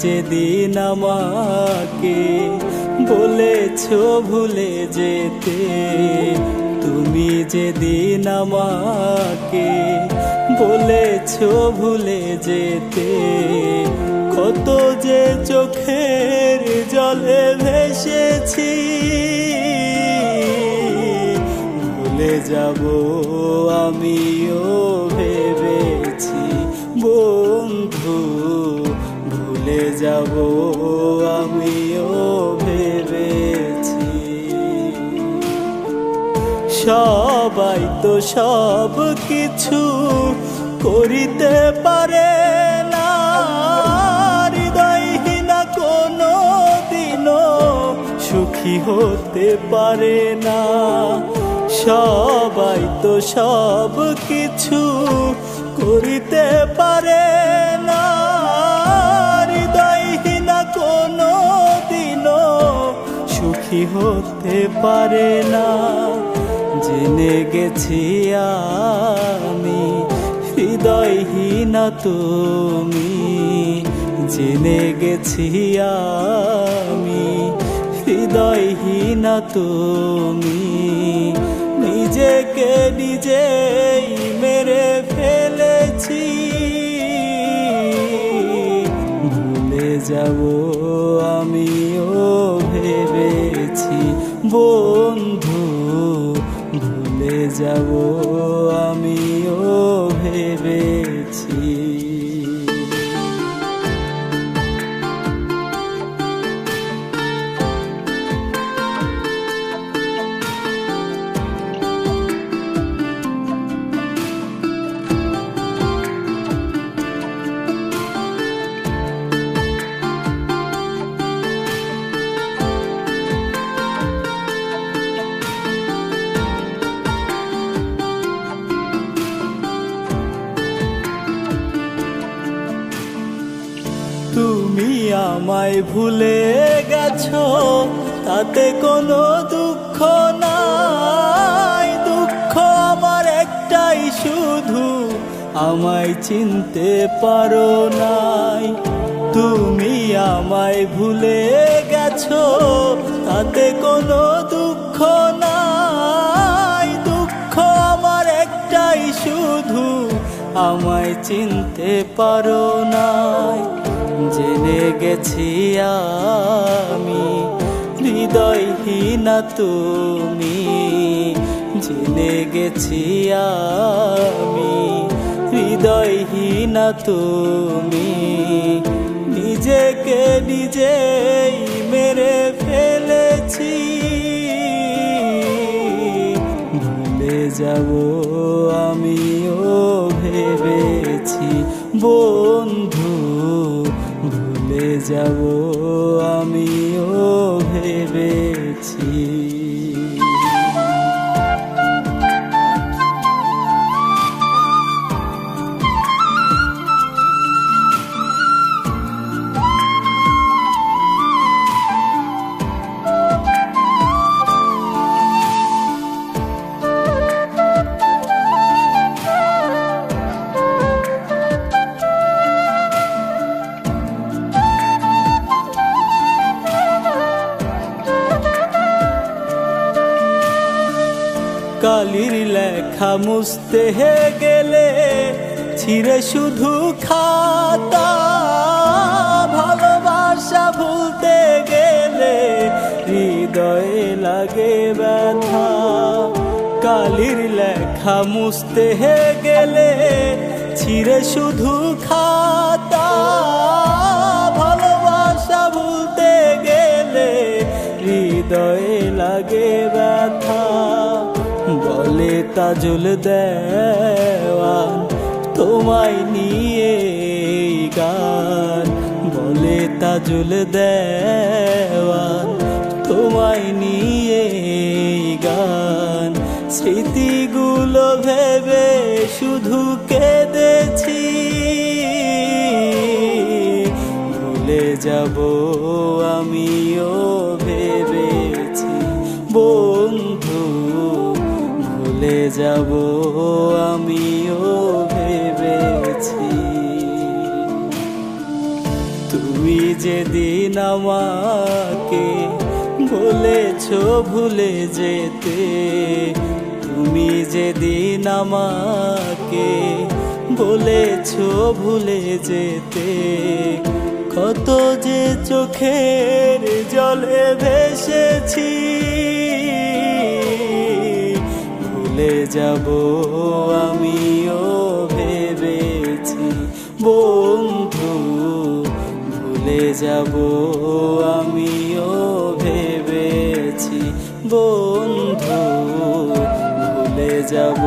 যেদিন আমাকে বলেছো ভুলে যেতে, তুমি যেদিন আমাকে বলেছো ভুলে যেতে, কত যে চোখের জলে ভেসেছি, ভুলে যাব আমিও ভেবেছি বন্ধু, ভুলে যাব আমিও ভেবেছি। সবাই তো সব কিছু করিতে পারে না, হৃদয়হীনা কোনো দিনও সুখী হতে পারে না। সবাই তো সব কিছু করিতে পারে না, হৃদয়হীনা কোনো দিনও সুখী হতে পারে না। জেনে গেছি আমি হৃদয়হীনা তুমি, জেনে গেছি আমি হৃদয়হীনা তুমি, নিজেকে নিজেই মেরে ফেলেছি, ভুলে যাব আমিও ভেবেছি বন্ধু, ভুলে যাব আমিও ভেবেছি। তুমি আমায় ভুলে গেছো তাতে কোনো দুঃখ নাই, দুঃখ আমার একটাই শুধু আমায় চিনতে পারো নাই। তুমি আমায় ভুলে গেছো তাতে কোনো দুঃখ নাই, দুঃখ আমার একটাই শুধু আমায় চিনতে পারো নাই। জেনে গেছি আমি হৃদয়হীনা তুমি, জেনে গেছি আমি হৃদয়হীনা তুমি, নিজেকে নিজেই মেরে ফেলেছি, ভুলে যাব আমিও ভেবেছি বন্ধু, ভুলে যাব আমিও ভেবেছি। কালির লেখা মুছতে গেলে ছিঁড়ে শুধু খাতা, ভালোবাসা ভুলতে গেলে হৃদয়ে লাগে ব্যথা। কালির লেখা মুছতে গেলে ছিঁড়ে শুধু খাতা, ভালোবাসা ভুলতে গেলে হৃদয়ে লাগে ব্যথা। বলে তাজুল দেওয়ান তোমায় নিয়ে গান, বলে তাজুল দেওয়ান তোমায় নিয়ে গান, স্মৃতিগুলো ভেবে শুধু কেঁদেছি, ভুলে যাব আমিও ভেবেছি বন্ধু, ভুলে যাব আমিও ভেবেছি। তুমি যেদিন আমাকে বলেছো ভুলে যেতে, তুমি যেদিন আমাকে বলেছো ভুলে যেতে, কত যে চোখের জলে ভেসেছি। ভুলে যাব আমিও ভেবেছি বন্ধু, ভুলে যাব আমিও ভেবেছি বন্ধু, ভুলে যাব।